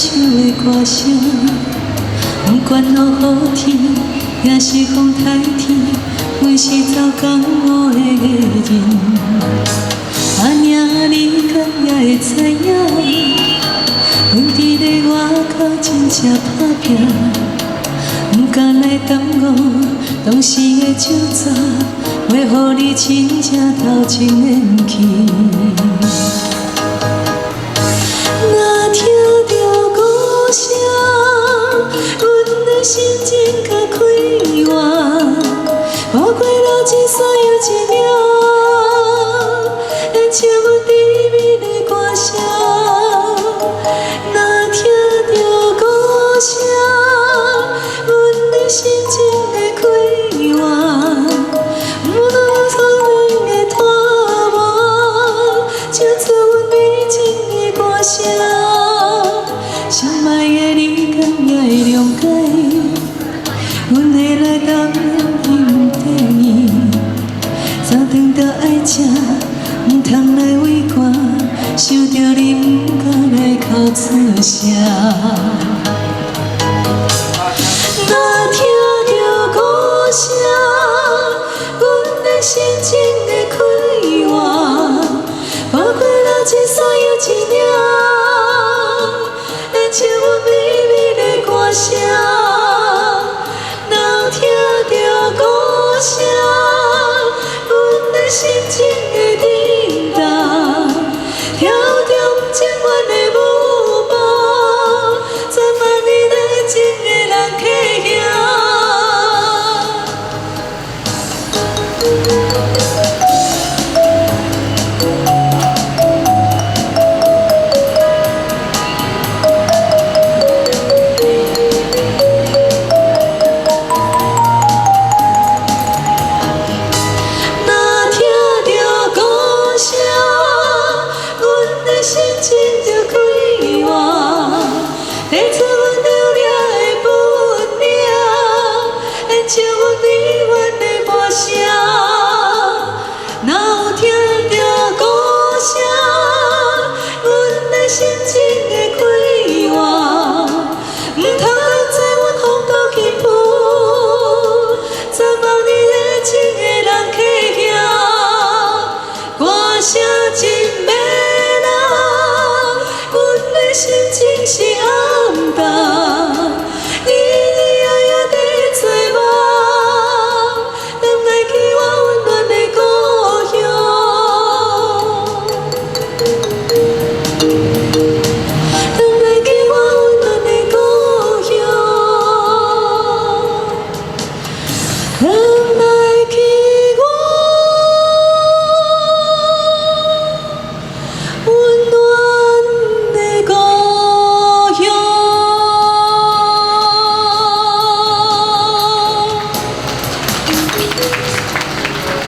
唱的歌声，不管落雨天，也是风台天，阮是走江湖的艺人。阿娘，你敢也会知影？阮伫咧外口真正打拼，不敢来耽误当时的酒糟，袂予你真正头前念起。若听到鼓声，阮的心情较快活，跨过路尽所有寂寥，会唱阮甜蜜的歌声。若听到鼓声，阮的心情会快活，不能从你的拖磨，唱出阮美情的歌声。心爱的你，敢也会谅解？阮会来当面等你，早顿就爱食，唔通来为寒，想着你唔敢来哭出声。